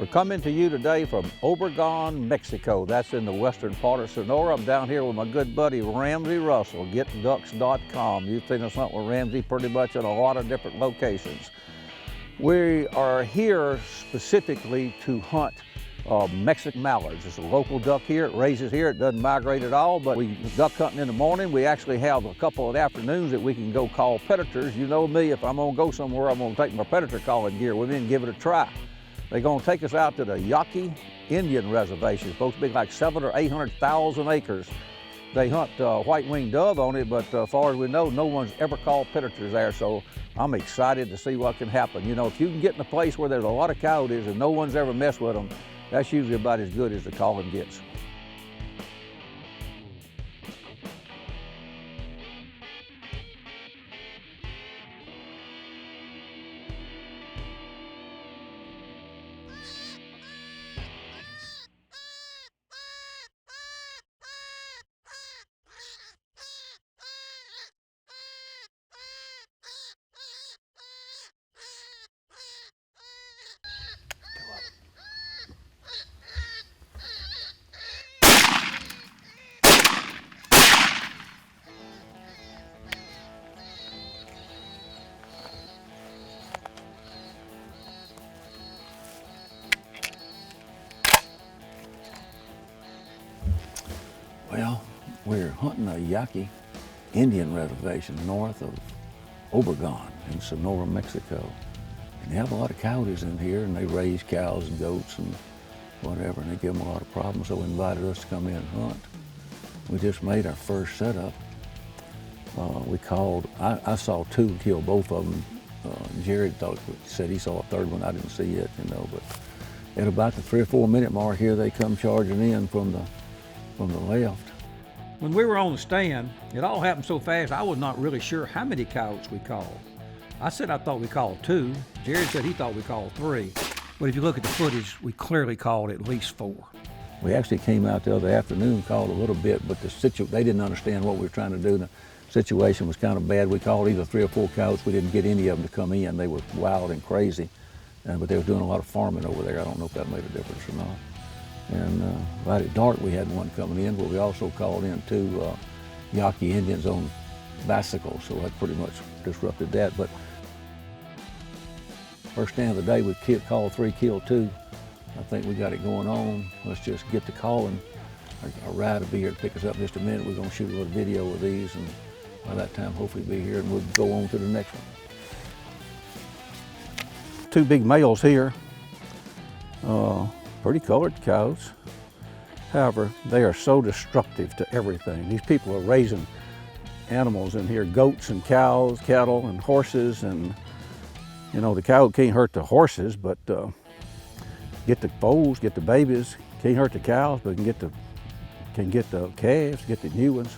We're coming to you today from Obregon, Mexico. That's in the western part of Sonora. I'm down here with my good buddy Ramsey Russell, getducks.com. You've seen us hunt with Ramsey pretty much in a lot of different locations. We are here specifically to hunt Mexican mallards. It's a local duck here. It raises here. It doesn't migrate at all, but we duck hunting in the morning. We actually have a couple of afternoons that we can go call predators. You know me, if I'm gonna go somewhere, I'm gonna take my predator calling gear with me and give it a try. They're gonna take us out to the Yaqui Indian Reservation. It's supposed to be like 700,000 or 800,000 acres. They hunt white-winged dove on it, but as far as we know, no one's ever called predators there, so I'm excited to see what can happen. You know, if you can get in a place where there's a lot of coyotes and no one's ever messed with them, that's usually about as good as the calling gets. Well, we're hunting a Yaqui Indian Reservation north of Obregon in Sonora, Mexico. And they have a lot of coyotes in here, and they raise cows and goats and whatever, and they give them a lot of problems, so they invited us to come in and hunt. We just made our first setup. We called, I saw two kill both of them. Jared said he saw a third one. I didn't see it, you know, but at about the 3 or 4 minute mark here, they come charging in from the left. When we were on the stand, it all happened so fast, I was not really sure how many coyotes we called. I said I thought we called 2. Jared said he thought we called 3. But if you look at the footage, we clearly called at least 4. We actually came out the other afternoon, called a little bit, but they didn't understand what we were trying to do. The situation was kind of bad. We called either 3 or 4 coyotes. We didn't get any of them to come in. They were wild and crazy, but they were doing a lot of farming over there. I don't know if that made a difference or not. And right at dark, we had one coming in, but we also called in 2 Yaqui Indians on bicycles, so that pretty much disrupted that. But first stand of the day, we called 3, killed 2. I think we got it going on. Let's just get to calling. Our ride will be here to pick us up in just a minute. We're going to shoot a little video of these, and by that time, hopefully be here, and we'll go on to the next one. 2 big males here. Pretty colored cows. However, they are so destructive to everything. These people are raising animals in here, goats and cows, cattle and horses, and you know, the cow can't hurt the horses, but get the foals, get the babies. Can't hurt the cows, but can get the calves, get the new ones.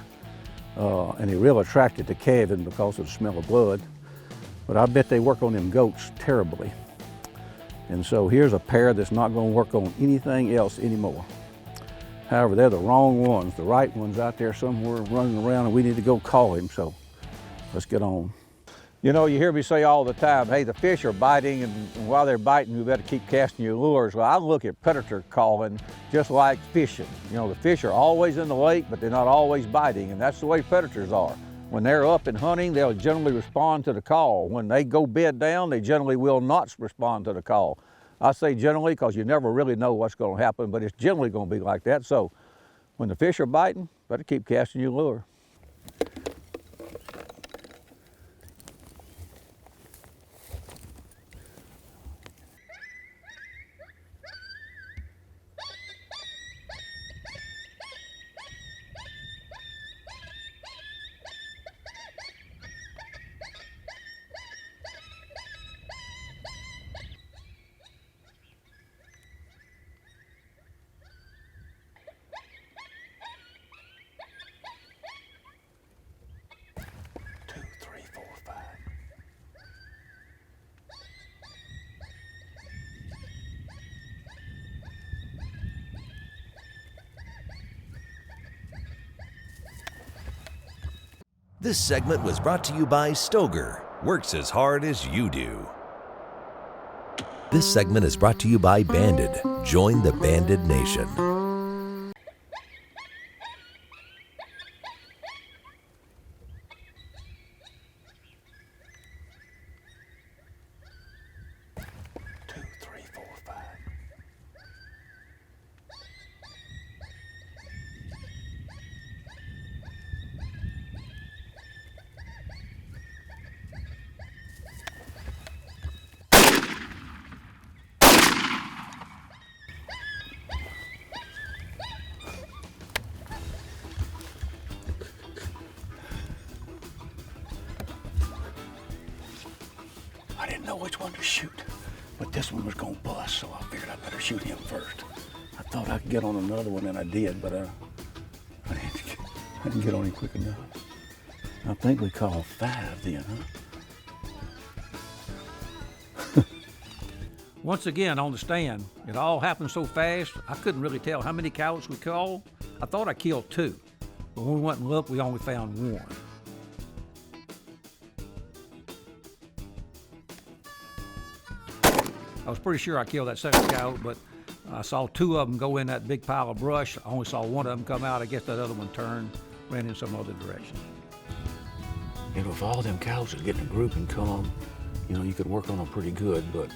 And they're real attracted to calving because of the smell of blood. But I bet they work on them goats terribly. And so here's a pair that's not going to work on anything else anymore. However, they're the wrong ones. The right one's out there somewhere running around, and we need to go call him, so let's get on. You know, you hear me say all the time, hey, the fish are biting, and while they're biting, you better keep casting your lures. Well, I look at predator calling just like fishing. You know, the fish are always in the lake, but they're not always biting, and that's the way predators are. When they're up and hunting, they'll generally respond to the call. When they go bed down, they generally will not respond to the call. I say generally because you never really know what's going to happen, but it's generally going to be like that. So when the fish are biting, better keep casting your lure. This segment was brought to you by Stoger. Works as hard as you do. This segment is brought to you by Banded. Join the Banded Nation. I didn't know which one to shoot, but this one was gonna bust, so I figured I better shoot him first. I thought I could get on another one, and I did, but I didn't get on him quick enough. I think we called 5 then, huh? Once again, on the stand, it all happened so fast, I couldn't really tell how many coyotes we called. I thought I killed 2, but when we went and looked, we only found 1. I was pretty sure I killed that second coyote, but I saw 2 of them go in that big pile of brush. I only saw 1 of them come out. I guess that other one turned, ran in some other direction. You know, if all them coyotes would get in a group and come, you know, you could work on them pretty good, but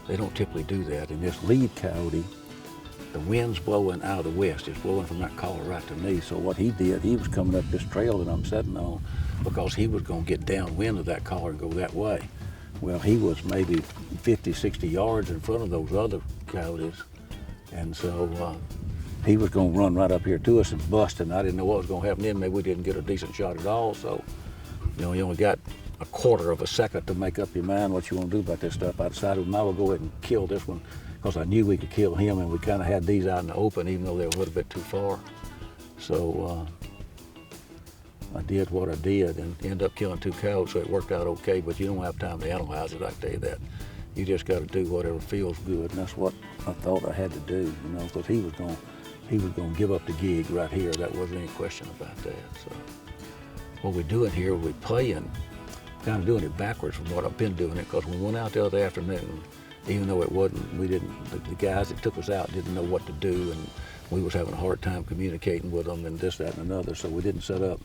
they don't typically do that. And this lead coyote, the wind's blowing out of the west. It's blowing from that collar right to me. So what he did, he was coming up this trail that I'm sitting on because he was going to get downwind of that collar and go that way. Well, he was maybe 50, 60 yards in front of those other coyotes. And so he was going to run right up here to us and bust, and I didn't know what was going to happen then. Maybe we didn't get a decent shot at all. So, you know, you only got a quarter of a second to make up your mind what you want to do about this stuff. I decided we might as well go ahead and kill this one because I knew we could kill him, and we kind of had these out in the open, even though they were a little bit too far. So I did what I did and ended up killing 2 coyotes, so it worked out okay, but you don't have time to analyze it, I can tell you that. You just got to do whatever feels good, and that's what I thought I had to do, you know, because he was going to give up the gig right here. That wasn't any question about that. So what we're doing here, we're playing, kind of doing it backwards from what I've been doing it, because we went out the other afternoon, even though it wasn't, the guys that took us out didn't know what to do, and we was having a hard time communicating with them and this, that, and another, so we didn't set up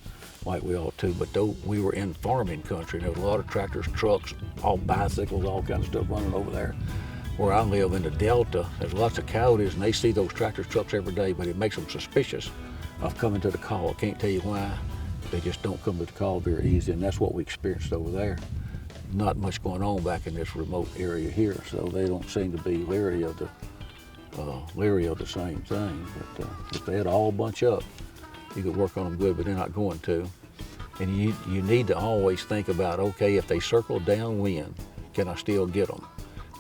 like we ought to. But though we were in farming country, and there was a lot of tractors, trucks, all bicycles, all kinds of stuff running over there. Where I live in the Delta, there's lots of coyotes, and they see those tractors, trucks every day, but it makes them suspicious of coming to the call. I can't tell you why. They just don't come to the call very easy, and that's what we experienced over there. Not much going on back in this remote area here, so they don't seem to be leery of the same thing. But if they had all bunch up, you could work on them good, but they're not going to. And you need to always think about, okay, if they circle downwind, can I still get them?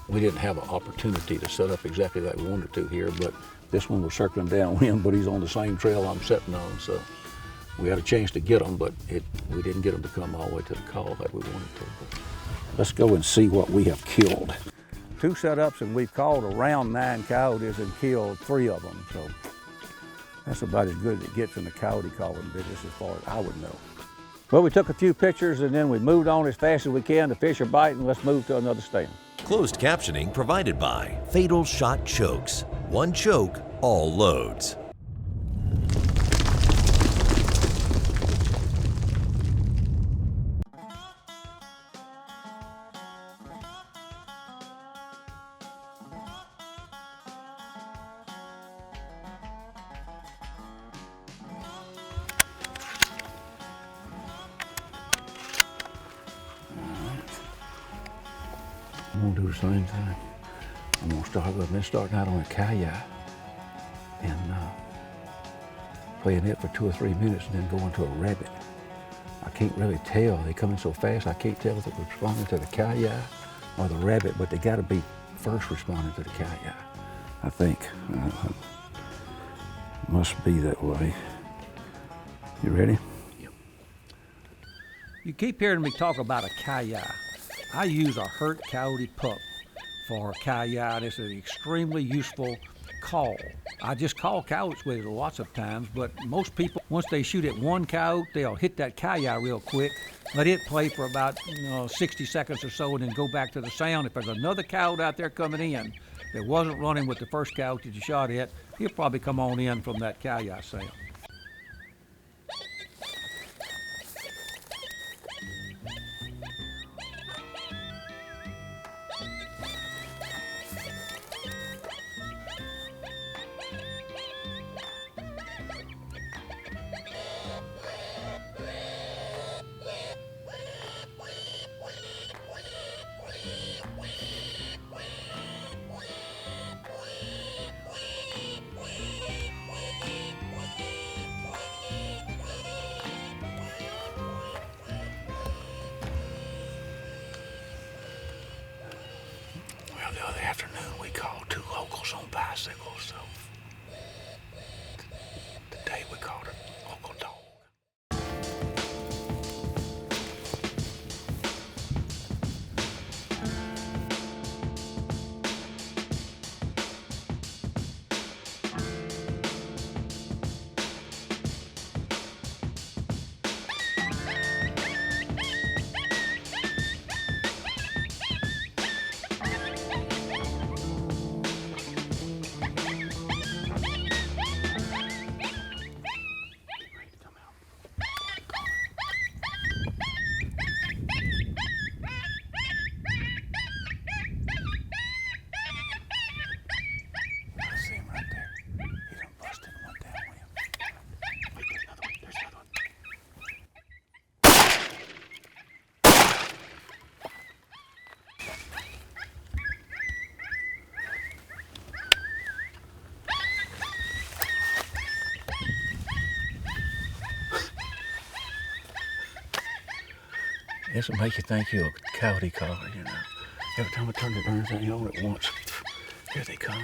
We didn't have an opportunity to set up exactly like we wanted to here, but this one was circling downwind, but he's on the same trail I'm sitting on, so we had a chance to get them, but we didn't get them to come all the way to the call like we wanted to. But let's go and see what we have killed. 2 setups, and we've called around 9 coyotes and killed 3 of them, so that's about as good as it gets in the coyote calling business as far as I would know. Well, we took a few pictures and then we moved on as fast as we can. The fish are biting. Let's move to another stand. Closed captioning provided by Fatal Shot Chokes. One choke, all loads. I'm gonna do the same thing. I'm gonna start with me starting out on a coyote and playing it for 2 or 3 minutes and then going to a rabbit. I can't really tell. They come in so fast, I can't tell if they're responding to the coyote or the rabbit, but they gotta be first responding to the coyote, I think. Must be that way. You ready? Yep. You keep hearing me talk about a coyote. I use a hurt coyote pup for a coyote. It's an extremely useful call. I just call coyotes with it lots of times, but most people, once they shoot at one coyote, they'll hit that coyote real quick, let it play for about 60 seconds or so, and then go back to the sound. If there's another coyote out there coming in that wasn't running with the first coyote that you shot at, he'll probably come on in from that coyote sound. The other afternoon we called 2 locals on bicycles, so today we called a local dog. This will make you think you're a coyote caller, you know. Every time I turn the darn thing on at once, here they come.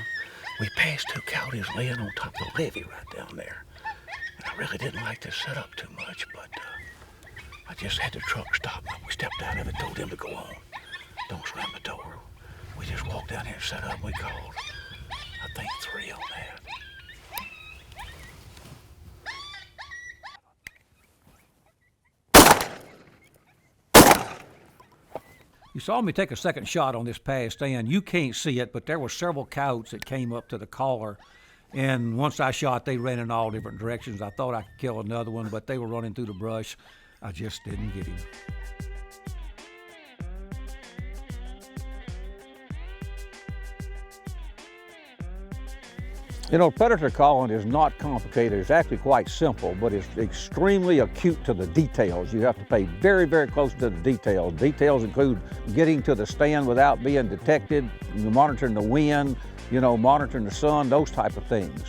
We passed 2 coyotes laying on top of the levee right down there. And I really didn't like this setup too much, but I just had the truck stop. We stepped out of it, told them to go on. Don't slam the door. We just walked down here and set up, and we called, I think, 3 on that. You saw me take a second shot on this past stand. You can't see it, but there were several coyotes that came up to the caller. And once I shot, they ran in all different directions. I thought I could kill another one, but they were running through the brush. I just didn't get him. You know, predator calling is not complicated. It's actually quite simple, but it's extremely acute to the details. You have to pay very, very close to the details. Details include getting to the stand without being detected, monitoring the wind, you know, monitoring the sun, those type of things.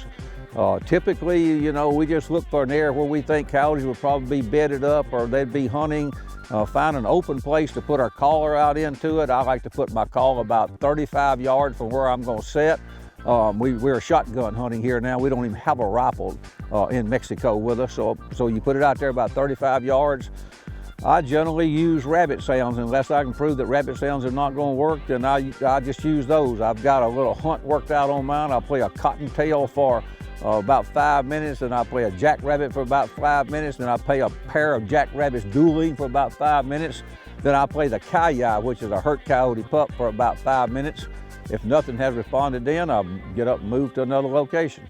Typically, you know, we just look for an area where we think coyotes would probably be bedded up or they'd be hunting. Find an open place to put our caller out into it. I like to put my call about 35 yards from where I'm going to set. We're shotgun hunting here now. We don't even have a rifle in Mexico with us, so you put it out there about 35 yards. I generally use rabbit sounds unless I can prove that rabbit sounds are not going to work. Then I just use those. I've got a little hunt worked out on mine. I'll play a cottontail for about 5 minutes, and I play a jackrabbit for about 5 minutes, then I play a pair of jackrabbits dueling for about 5 minutes. Then I play the coyote, which is a hurt coyote pup, for about 5 minutes. If nothing has responded then, I'll get up and move to another location.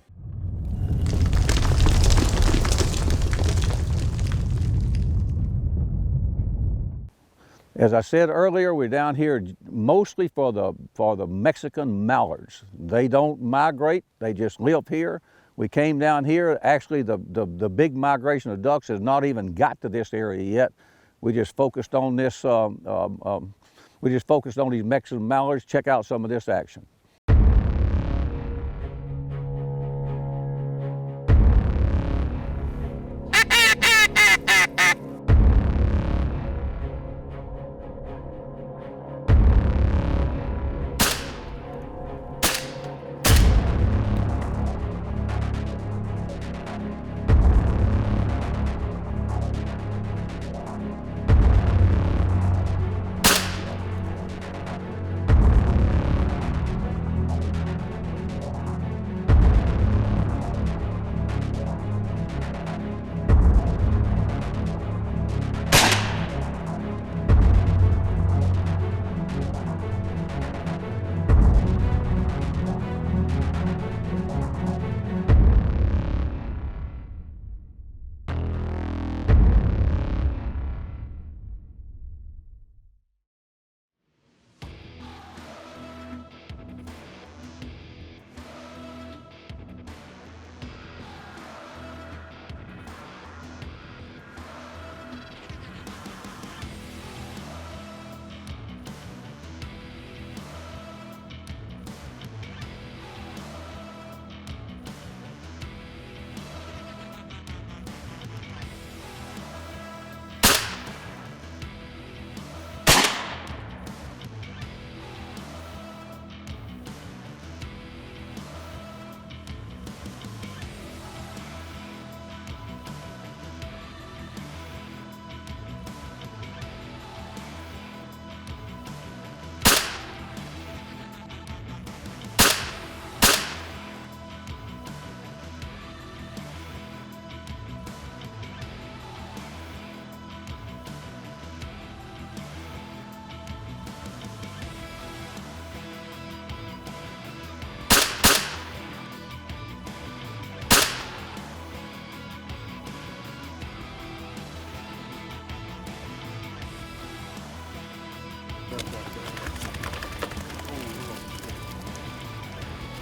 As I said earlier, we're down here mostly for the Mexican mallards. They don't migrate, they just live here. We came down here, actually the big migration of ducks has not even got to this area yet. We just focused on this, we just focused on these Mexican mallards. Check out some of this action.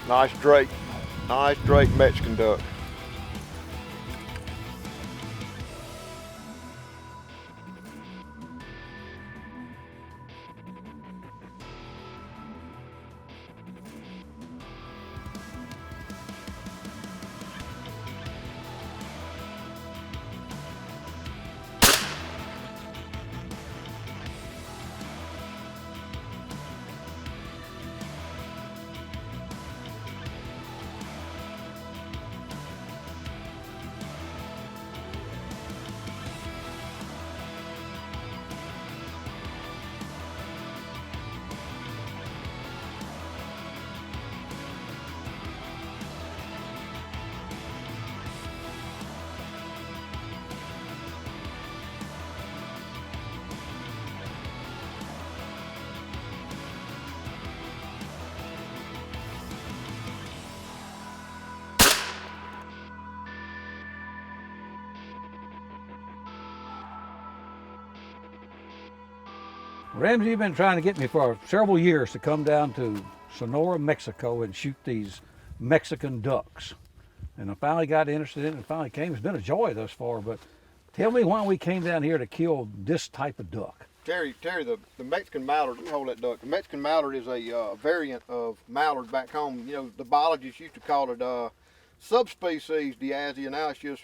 Nice drake Mexican duck. Ramsey, you've been trying to get me for several years to come down to Sonora, Mexico and shoot these Mexican ducks. And I finally got interested in it and finally came. It's been a joy thus far, but tell me why we came down here to kill this type of duck. Terry, the Mexican mallard, let me hold that duck. The Mexican mallard is a variant of mallard back home. You know, the biologists used to call it subspecies Diazia. Now it's just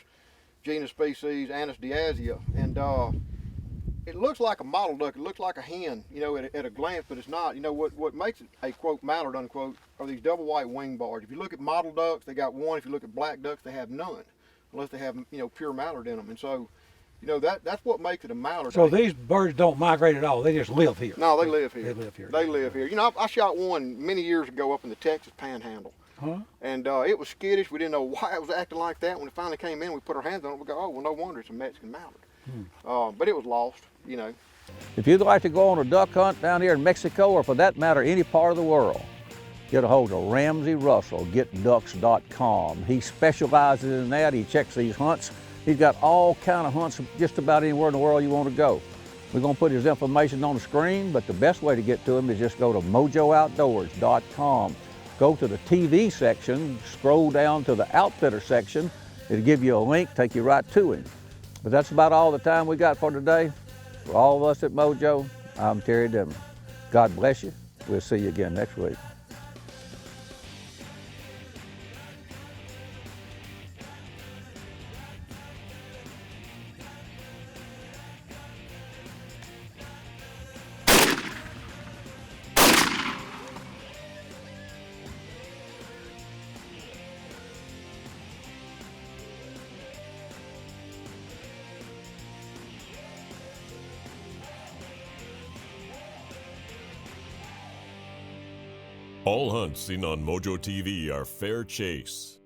genus species Anis Diazia. And it looks like a mottled duck. It looks like a hen, you know, at a glance, but it's not. You know, what makes it a, quote, mallard, unquote, are these double white wing bars. If you look at mottled ducks, they got one. If you look at black ducks, they have none, unless they have, you know, pure mallard in them. And so, you know, that's what makes it a mallard. So these birds don't migrate at all. They just live here. No, they live here. They live here. They live here. You know, I shot one many years ago up in the Texas Panhandle. Huh? And it was skittish. We didn't know why it was acting like that. When it finally came in, we put our hands on it. We go, oh, well, no wonder it's a Mexican mallard. But it was lost, you know. If you'd like to go on a duck hunt down here in Mexico, or for that matter, any part of the world, get a hold of Ramsey Russell, getducks.com. He specializes in that. He checks these hunts. He's got all kind of hunts just about anywhere in the world you want to go. We're going to put his information on the screen, but the best way to get to him is just go to MOJOoutdoors.com. Go to the TV section, scroll down to the Outfitter section. It'll give you a link, take you right to him. But that's about all the time we got for today. For all of us at MOJO, I'm Terry Dimmer. God bless you. We'll see you again next week. All hunts seen on MOJO TV are fair chase.